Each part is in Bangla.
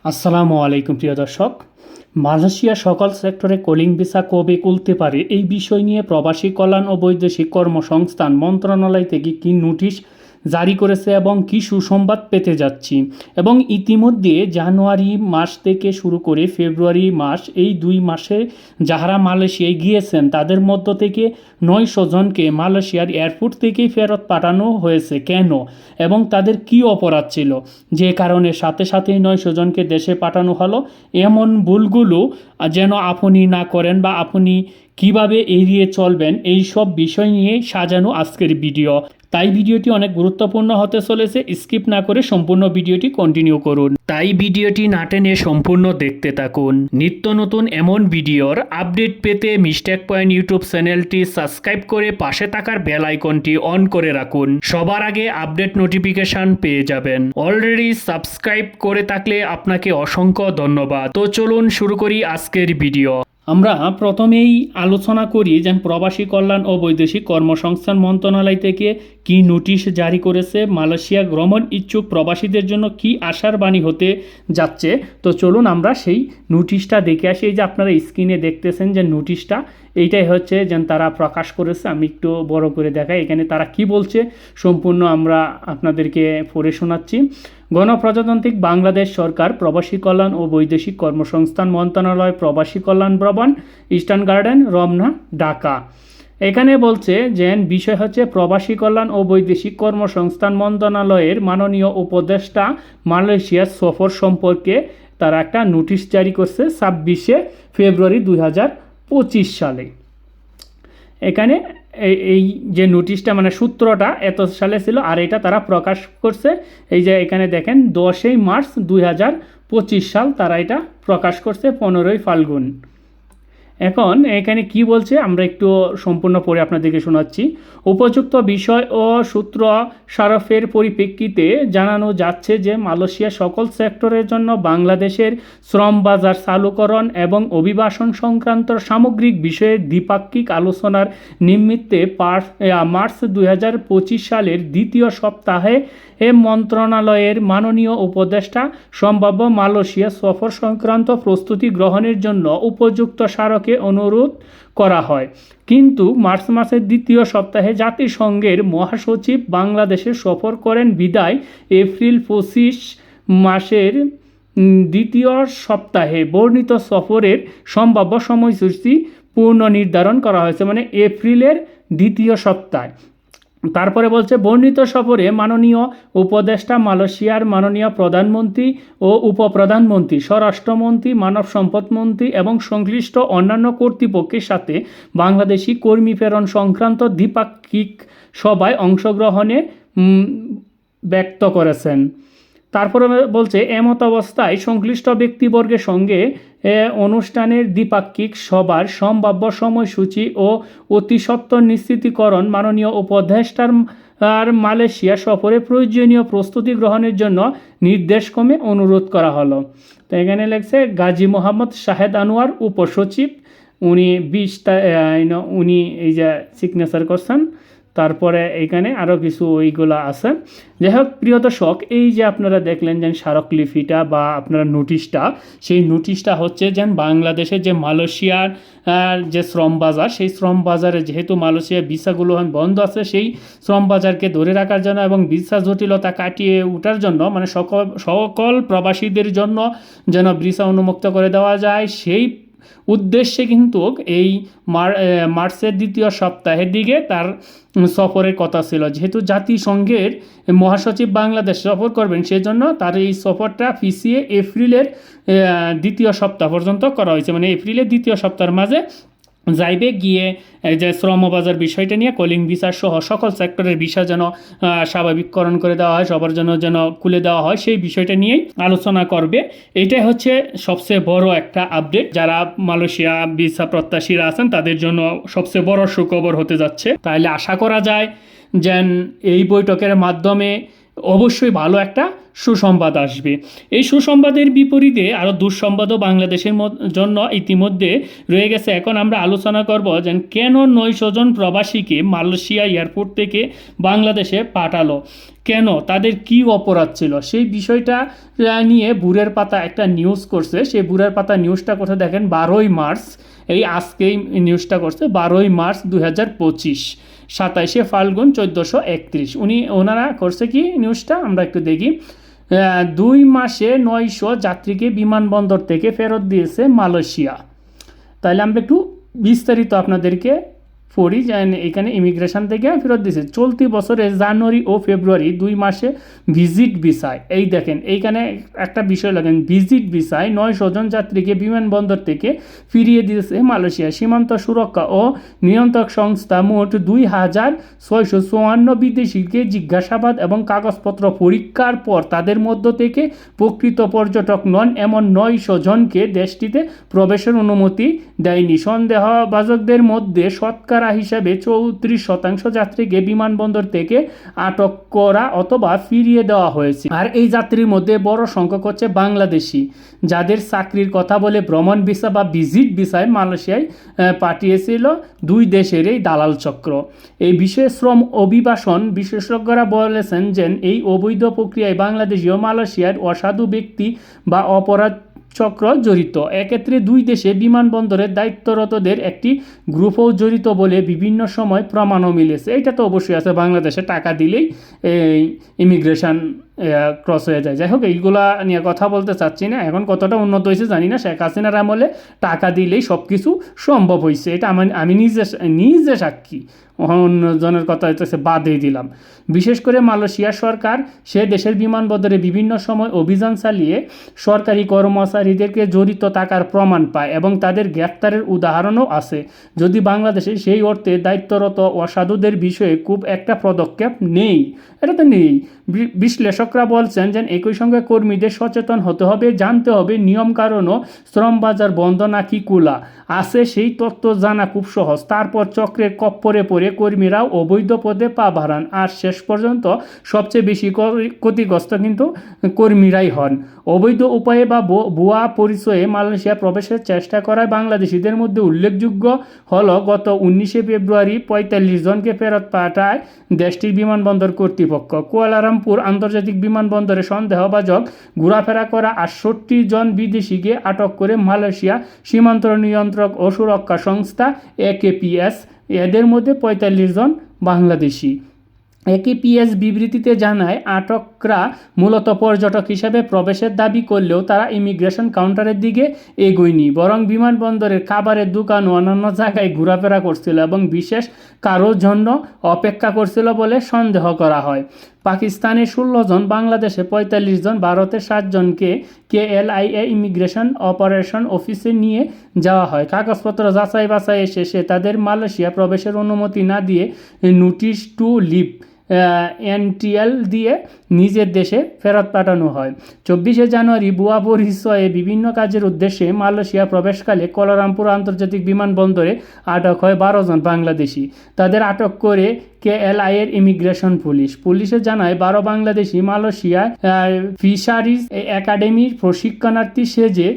আসসালামু আলাইকুম প্রিয় দর্শক। মালয়েশিয়া সকল সেক্টরে কলিং ভিসা কবে খুলতে পারে এই বিষয় নিয়ে প্রবাসী কল্যাণ ও বৈদেশিক কর্মসংস্থান মন্ত্রণালয় থেকে কি নোটিশ জারি করেছে এবং কি সুসংবাদ পেতে যাচ্ছি। এবং ইতিমধ্যে জানুয়ারি মাস থেকে শুরু করে ফেব্রুয়ারি মাস এই 2 মাসে যাহারা মালয়েশিয়ায় গিয়েছেন তাদের মধ্য থেকে 900 জনকে মালয়েশিয়ার এয়ারপোর্ট থেকেই ফেরত পাঠানো হয়েছে কেন এবং তাদের কি অপরাধ ছিল যে কারণে সাথে সাথেই 900 জনকে দেশে পাঠানো হলো। এমন ভুলগুলো যেন আপনি না করেন বা আপনি কিভাবে এড়িয়ে চলবেন এই সব বিষয় নিয়ে সাজানো আজকের ভিডিও। তাই ভিডিওটি অনেক গুরুত্বপূর্ণ হতে চলেছে, স্কিপ না করে সম্পূর্ণ ভিডিওটি কন্টিনিউ করুন। তাই ভিডিওটি না টেনে সম্পূর্ণ দেখতে থাকুন। নিত্য নতুন এমন ভিডিওর আপডেট পেতে মিস্টেক পয়েন্ট ইউটিউব চ্যানেলটি সাবস্ক্রাইব করে পাশে থাকার বেল আইকনটি অন করে রাখুন, সবার আগে আপডেট নোটিফিকেশন পেয়ে যাবেন। অলরেডি সাবস্ক্রাইব করে থাকলে আপনাকে অসংখ্য ধন্যবাদ। তো চলুন শুরু করি আজকের ভিডিও। আমরা প্রথমেই আলোচনা করি যে প্রবাসী কল্যাণ ও বৈদেশিক কর্মসংস্থান মন্ত্রণালয় থেকে কি নোটিশ জারি করেছে, মালয়েশিয়া ভ্রমণ ইচ্ছুক প্রবাসীদের জন্য কি আশার বাণী হতে যাচ্ছে। তো চলুন আমরা সেই নোটিশটা দেখে আসি। এই যে আপনারা স্ক্রিনে দেখতেছেন যে নোটিশটা এইটাই হচ্ছে যে তারা প্রকাশ করেছে। আমি একটু বড় করে দেখাই এখানে তারা কি বলছে, সম্পূর্ণ আমরা আপনাদেরকে পড়ে শোনাচ্ছি। গণপ্রজাতান্ত্রিক বাংলাদেশ সরকার প্রবাসী কল্যাণ ও বৈদেশিক কর্মসংস্থান মন্ত্রণালয় প্রবাসী কল্যাণ ভবন, ইস্টার্ন গার্ডেন, রমনা, ঢাকা। এখানে বলছে যে বিষয় হচ্ছে প্রবাসী কল্যাণ ও বৈদেশিক কর্মসংস্থান মন্ত্রণালয়ের মাননীয় উপদেষ্টা মালয়েশিয়া সফর সম্পর্কে তারা একটা নোটিশ জারি করছে 26শে ফেব্রুয়ারি 2025 সালে। এখানে এই যে নোটিশটা মানে সূত্রটা এত সালে ছিল আর এটা তারা প্রকাশ করছে এই যে এখানে দেখেন 10ই মার্চ 2025 সাল তারা এটা প্রকাশ করছে 15ই ফাল্গুন। এখন এখানে কি বলছে আমরা একটু সম্পূর্ণ পড়ে আপনাদেরকে শোনাচ্ছি। উপযুক্ত বিষয় ও সূত্র সারফের পরিপ্রেক্ষিতে জানানো যাচ্ছে যে মালয়েশিয়া সকল সেক্টরের জন্য বাংলাদেশের শ্রম বাজার চালুকরণ এবং অভিবাসন সংক্রান্ত সামগ্রিক বিষয়ে দ্বিপাক্ষিক আলোচনার নিমিত্তে মার্চ 2025 সালের দ্বিতীয় সপ্তাহে মন্ত্রণালয়ের মাননীয় উপদেষ্টা সম্ভাব্য মালয়েশিয়া সফর সংক্রান্ত প্রস্তুতি গ্রহণের জন্য উপযুক্ত স্মারকে অনুরোধ করা হয়। কিন্তু মার্চ মাসের দ্বিতীয় সপ্তাহে জাতিসংঘের মহাসচিব বাংলাদেশে সফর করেন বিদায় এপ্রিল 25 মাসের দ্বিতীয় সপ্তাহে বর্ণিত সফরের সম্ভাব্য সময়সূচি পুনর্নির্ধারণ করা হয়েছে, মানে এপ্রিলের দ্বিতীয় সপ্তাহে। তারপরে বলছে বর্ণিত সফরে মাননীয় উপদেষ্টা মালয়েশিয়ার মাননীয় প্রধানমন্ত্রী ও উপপ্রধানমন্ত্রী, স্বরাষ্ট্রমন্ত্রী, মানব সম্পদ মন্ত্রী এবং সংশ্লিষ্ট অন্যান্য কর্তৃপক্ষের সাথে বাংলাদেশি কর্মী প্রেরণ সংক্রান্ত দ্বিপাক্ষিক সভায় অংশগ্রহণে ব্যক্ত করেছেন। তারপরে বলছে এমত অবস্থায় সংশ্লিষ্ট ব্যক্তিবর্গের সঙ্গে অনুষ্ঠানের দ্বিপাক্ষিক সভার সম্ভাব্য সময়সূচি ও অতি সত্বর নিশ্চিতকরণ মাননীয় উপদেষ্টার মালয়েশিয়া সফরে প্রয়োজনীয় প্রস্তুতি গ্রহণের জন্য নির্দেশক্রমে অনুরোধ করা হলো। তো এখানে লেখছে গাজী মোহাম্মদ শাহেদ আনোয়ার উপসচিব, উনি উনি এই যে সিগনেচার করছেন। তারপরে এইখানে আরও কিছু ওইগুলো আছে। যাই হোক প্রিয় দর্শক, এই যে আপনারা দেখলেন যে স্মারকলিপিটা বা আপনারা নোটিশটা, সেই নোটিশটা হচ্ছে যেন বাংলাদেশের যে মালয়েশিয়ার যে শ্রম বাজার, সেই শ্রম বাজারে যেহেতু মালয়েশিয়ার ভিসাগুলো বন্ধ আছে, সেই শ্রম বাজারকে ধরে রাখার জন্য এবং ভিসা জটিলতা কাটিয়ে ওঠার জন্য মানে সকল প্রবাসীদের জন্য যেন ভিসা উন্মুক্ত করে দেওয়া যায়, সেই উদ্দেশ্যে কিন্তু এই মার্চের দ্বিতীয় সপ্তাহের দিকে তার সফরের কথা ছিল। যেহেতু জাতিসংঘের মহাসচিব বাংলাদেশ সফর করবেন, সেজন্য তার এই সফরটা পিছিয়ে এপ্রিলের দ্বিতীয় সপ্তাহ পর্যন্ত করা হয়েছে, মানে এপ্রিলের দ্বিতীয় সপ্তাহের মাঝে যাইবে গিয়ে যে শ্রমবাজার বিষয়টা নিয়ে কলিং ভিসা সহ সকল সেক্টরের ভিসা যেন স্বাভাবিককরণ করে দেওয়া হয়, সবার জন্য যেন খুলে দেওয়া হয়, সেই বিষয়টা নিয়েই আলোচনা করবে। এইটাই হচ্ছে সবচেয়ে বড় একটা আপডেট। যারা মালয়েশিয়া ভিসা প্রত্যাশীরা আছেন তাদের জন্য সবচেয়ে বড় সুখবর হতে যাচ্ছে। তাহলে আশা করা যায় যেন এই বৈঠকের মাধ্যমে অবশ্যই ভালো একটা সুসংবাদ আসবে। এই সুসংবাদের বিপরীতে আরও দুঃসংবাদও বাংলাদেশের জন্য ইতিমধ্যে রয়ে গেছে। এখন আমরা আলোচনা করব যে কেন 900 জন প্রবাসীকে মালয়েশিয়া এয়ারপোর্ট থেকে বাংলাদেশে পাঠালো, কেন, তাদের কি অপরাধ ছিল, সেই বিষয়টা নিয়ে বুরের পাতা একটা নিউজ করছে। সেই বুরের পাতা নিউজটা কোথায় দেখেন, 12ই মার্চ, এই আজকেই নিউজটা করছে, 12ই মার্চ 2025, 27শে ফাল্গুন 1431। ওনারা করছে কি নিউজটা আমরা একটু দেখি। 2 মাসে 900 যাত্রীকে বিমানবন্দর থেকে ফেরত দিয়েছে মালয়েশিয়া। তাহলে আমরা একটু বিস্তারিত আপনাদেরকে পড়ি। এখানে ইমিগ্রেশন থেকে ফেরত দিয়েছে চলতি বছরের জানুয়ারি ও ফেব্রুয়ারি 2 মাসে ভিজিট ভিসায়। এই দেখেন এইখানে একটা বিষয় লাগেন, ভিজিট ভিসায় 900 জন যাত্রীকে বিমানবন্দর থেকে ফিরিয়ে দিয়েছে মালয়েশিয়া। সীমান্ত সুরক্ষা ও নিয়ন্ত্রক সংস্থা মোট 2654 বিদেশিকে জিজ্ঞাসাবাদ এবং কাগজপত্র পরীক্ষার পর তাদের মধ্য থেকে প্রকৃত পর্যটক নন এমন 900 জনকে দেশটিতে প্রবেশের অনুমতি দেয়নি। সন্দেহভাজকদের মধ্যে শতকরা হিসাবে 34% যাত্রীকে বিমানবন্দর থেকে আটক করা অথবা ফিরিয়ে দেওয়া হয়েছে। আর এই যাত্রীর মধ্যে বড় সংখ্যক হচ্ছে বাংলাদেশি, যাদের চাকরির কথা বলে ভ্রমণ ভিসা বা ভিজিট ভিসায় মালয়েশিয়ায় পাঠিয়েছিল দুই দেশের এই দালাল চক্র। এই বিষয়ে শ্রম অভিবাসন বিশেষজ্ঞরা বলেছেন যে এই অবৈধ প্রক্রিয়ায় বাংলাদেশি ও মালয়েশিয়ার অসাধু ব্যক্তি বা অপরাধ চক্র জড়িত। এক্ষেত্রে দুই দেশে বিমানবন্দরের দায়িত্বরতদের একটি গ্রুপও জড়িত বলে বিভিন্ন সময় প্রমাণও মিলেছে। এটা তো অবশ্যই আছে, বাংলাদেশে টাকা দিলেই ইমিগ্রেশন ক্রস হয়ে যায়। যাই হোক, এইগুলা নিয়ে কথা বলতে চাচ্ছি না, এখন কতটা উন্নত হয়েছে জানি না। শেখ হাসিনার আমলে টাকা দিলেই সব কিছু সম্ভব হয়েছে, এটা আমি নিজে সাক্ষী, অন্যজনের কথা হইতেছে বাদই দিলাম। বিশেষ করে মালয়েশিয়া সরকার সে দেশের বিমানবন্দরে বিভিন্ন সময় অভিযান চালিয়ে সরকারি কর্মচারীদেরকে জড়িত থাকার প্রমাণ পায় এবং তাদের গ্রেফতারের উদাহরণও আছে। যদি বাংলাদেশে সেই অর্থে দায়িত্বরত অসাধুদের বিষয়ে খুব একটা পদক্ষেপ নেই, এটা তো নেই। বিশ্লেষকরা বলছেন যে একই সঙ্গে কর্মীদের সচেতন হতে হবে, জানতে হবে নিয়মকানুন ও শ্রম বাজার বন্ধ নাকি খোলা আছে সেই তথ্য জানা খুব সহজ। তারপর চক্রের কপ্পরে পড়ে কর্মীরাও অবৈধ পদে পা বাড়ান, আর শেষ পর্যন্ত সবচেয়ে বেশি ক্ষতিগ্রস্ত কিন্তু কর্মীরাই হন। অবৈধ উপায়ে বা ভুয়া পরিচয়ে মালয়েশিয়া প্রবেশের চেষ্টা করায় বাংলাদেশিদের মধ্যে উল্লেখযোগ্য হলো গত 19শে ফেব্রুয়ারি 45 জনকে ফেরত পাঠায় দেশটির বিমানবন্দর কর্তৃপক্ষ। কুয়ালালামপুর আন্তর্জাতিক বিমানবন্দরে সন্দেহভাজন ঘোরাফেরা করা 68 জন বিদেশিকে আটক করে মালয়েশিয়া সীমান্ত নিয়ন্ত্রক ও সুরক্ষা সংস্থা AKPS, এদের মধ্যে 45 জন বাংলাদেশি। AKPS বিবৃতিতে জানায় আটকরা মূলত পর্যটক হিসেবে প্রবেশের দাবি করলেও তারা ইমিগ্রেশন কাউন্টারের দিকে এগোয়নি, বরং বিমানবন্দরের খাবারের দোকান ও অন্যান্য জায়গায় ঘোরাফেরা করছিল এবং বিশেষ কারোর জন্য অপেক্ষা করছিল বলে সন্দেহ করা হয়। পাকিস্তানে 16 জন, বাংলাদেশে 45 জন, ভারতের 7 জনকে KLIA ইমিগ্রেশন অপারেশন অফিসে নিয়ে যাওয়া হয়। কাগজপত্র যাচাই বাছাই শেষে তাদের মালয়েশিয়া প্রবেশের অনুমতি না দিয়ে নোটিশ টু লিভ NTL দিয়ে নিজের দেশে ফেরত পাঠানো হয়। 24শে জানুয়ারি ভুয়া পরিচয়ে বিভিন্ন কাজের উদ্দেশ্যে মালয়েশিয়া প্রবেশকালে কুয়ালালামপুর আন্তর্জাতিক বিমানবন্দরে আটক হয় 12 জন বাংলাদেশি। তাদের আটক করে KLIA ইমিগ্রেশন পুলিশে জানায় 12 বাংলাদেশি মালয়েশিয়া ফিশারিজ একাডেমির প্রশিক্ষণার্থী সেজে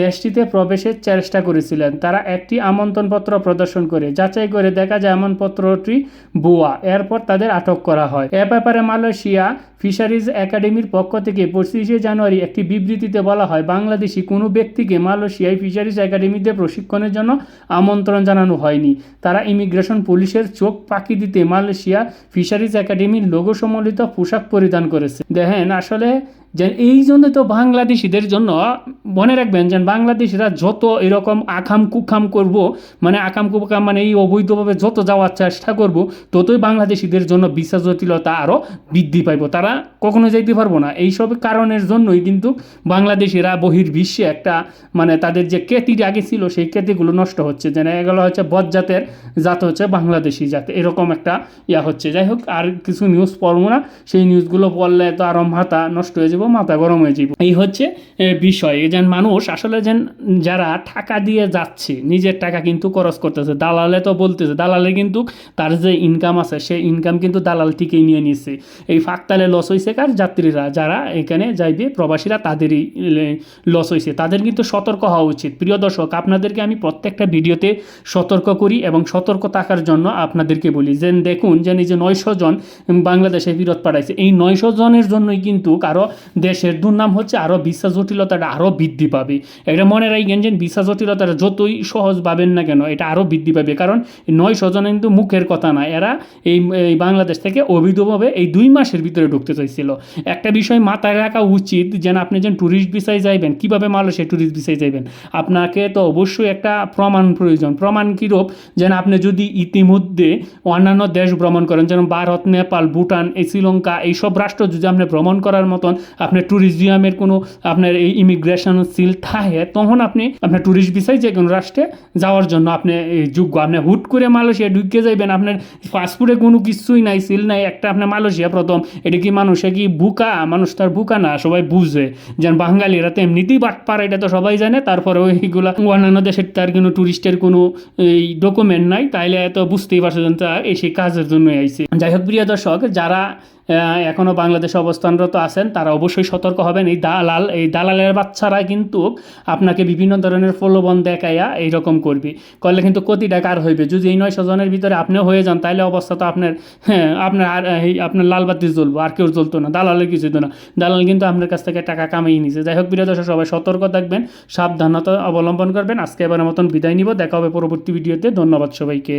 দেশটিতে প্রবেশের চেষ্টা করেছিলেন। তারা একটি আমন্ত্রণপত্র প্রদর্শন করে যাচাই করে দেখা যায় আমন্ত্রণপত্রটি ভুয়া। এরপর তাদের আটক করা হয়। এ ব্যাপারে মালয়েশিয়া ফিশারিজ একাডেমির পক্ষ থেকে 25শে জানুয়ারি একটি বিবৃতিতে বলা হয়, বাংলাদেশি কোনো ব্যক্তিকে মালয়েশিয়ায় ফিশারিজ একাডেমিতে প্রশিক্ষণের জন্য আমন্ত্রণ জানানো হয়নি। তারা ইমিগ্রেশন পুলিশের চোখ ফাঁকি দিতে মালয়েশিয়া ফিশারিজ একাডেমির লোগো সম্বলিত পোশাক পরিধান করেছে। দেখেন, আসলে যে এই জন্য তো বাংলাদেশিদের জন্য মনে রাখবেন যে বাংলাদেশিরা যত এরকম আকাম কুকাম করব, মানে আকাম কুকাম মানে এই অবৈধভাবে যত যাওয়ার চেষ্টা করব, ততই বাংলাদেশিদের জন্য ভিসা জটিলতা আরও বৃদ্ধি পাইব, তারা কখনো যাইতে পারবো না। এইসব কারণের জন্যই কিন্তু বাংলাদেশিরা বহির্বিশ্বে একটা মানে তাদের যে খ্যাতিটা আগে ছিল সেই খ্যাতিগুলো নষ্ট হচ্ছে। যেন এগুলো হচ্ছে বদজাতের জাত হচ্ছে বাংলাদেশি জাত, এরকম একটা হচ্ছে। যাই হোক, আর কিছু নিউজ পড়বো না, সেই নিউজগুলো পড়লে তো আরও মাথা নষ্ট হয়ে যাবে। যাব, মাথা গরম হয়ে যাব। এই হচ্ছে বিষয়। যেন মানুষ আসলে যেন যারা টাকা দিয়ে যাচ্ছে, নিজের টাকা কিন্তু খরচ করতেছে, দালালে তো বলতেছে, দালালে কিন্তু তার যে ইনকাম আছে সেই ইনকাম কিন্তু দালাল ঠিকই নিয়ে নিচ্ছে। এই ফাঁকতালে লস হয়েছে কার? যাত্রীরা যারা এখানে যাইবে, প্রবাসীরা, তাদেরই লস হয়েছে। তাদের কিন্তু সতর্ক হওয়া উচিত। প্রিয় দর্শক, আপনাদেরকে আমি প্রত্যেকটা ভিডিওতে সতর্ক করি এবং সতর্ক থাকার জন্য আপনাদেরকে বলি যে দেখুন যে এই যে 900 জন বাংলাদেশে ফেরত পাঠাইছে, এই 900 জনের জন্যই কিন্তু আরও দেশের দুর্নাম হচ্ছে, আরও ভিসা জটিলতাটা আরও বৃদ্ধি পাবে। এটা মনে রাখবেন যে ভিসা জটিলতাটা যতই সহজ ভাবেন না কেন, এটা আরও বৃদ্ধি পাবে। কারণ 900 জন কিন্তু মুখের কথা না, এরা এই বাংলাদেশ থেকে অবৈধভাবে এই 2 মাসের ভিতরে ঢুকতে চাইছিল। একটা বিষয় মাথায় রাখা উচিত, যেন আপনি যেন ট্যুরিস্ট ভিসায় যাইবেন, কীভাবে মালয়েশিয়া ট্যুরিস্ট ভিসায় যাইবেন, আপনাকে তো অবশ্যই একটা প্রমাণ প্রয়োজন। প্রমাণ কীরূপ? যেন আপনি যদি ইতিমধ্যে অন্যান্য দেশ ভ্রমণ করেন, যেমন ভারত, নেপাল, ভুটান, এই শ্রীলঙ্কা, এইসব রাষ্ট্র যদি আপনি ভ্রমণ করার মতন আপনার ট্যুরিজমের কোনো আপনার এই ইমিগ্রেশন সিল থাকে, তখন আপনি আপনার ট্যুরিস্ট ভিসায় যে কোনো রাষ্ট্রে যাওয়ার জন্য আপনি যোগ্য। আপনি হুট করে মালয়েশিয়া ঢুকে যাইবেন, আপনার পাসপোর্টে কোনো কিছুই নাই, সিল নাই, একটা আপনার মালয়েশিয়া প্রথম। এটা কি মানুষে কি বুকা? মানুষ তার বুকা না, সবাই বুঝে। যেন বাঙালিরা তো এমনিতেই বাটপার, এটা তো সবাই জানে। তারপরে ওইগুলা অন্যান্য দেশের তার কোনো ট্যুরিস্টের কোনো এই ডকুমেন্ট নাই, তাইলে তো বুঝতেই পারছে যেন তা এই সেই কাজের জন্য আইছে। যাই হোক প্রিয় দর্শক, যারা এখনও বাংলাদেশে অবস্থানরত আছেন তারা অবশ্যই সতর্ক হবেন। এই দালালের বাচ্চারা কিন্তু আপনাকে বিভিন্ন ধরনের প্রলোভন দেখাইয়া এইরকম করলে কিন্তু কোটি টাকার হইবে। যদি এই 900 জনের ভিতরে আপনিও হয়ে যান, তাহলে অবস্থা তো আপনার আপনার লালবাতি জ্বলবো, আর কেউ জ্বলতো না, দালালের কিছু হতো না। দালাল কিন্তু আপনার কাছ থেকে টাকা কামিয়ে নিছে। যাই হোক প্রিয় দর্শক, সবাই সতর্ক থাকবেন, সাবধানতা অবলম্বন করবেন। আজকে এবারের মতন বিদায় নিব, দেখা হবে পরবর্তী ভিডিওতে। ধন্যবাদ সবাইকে।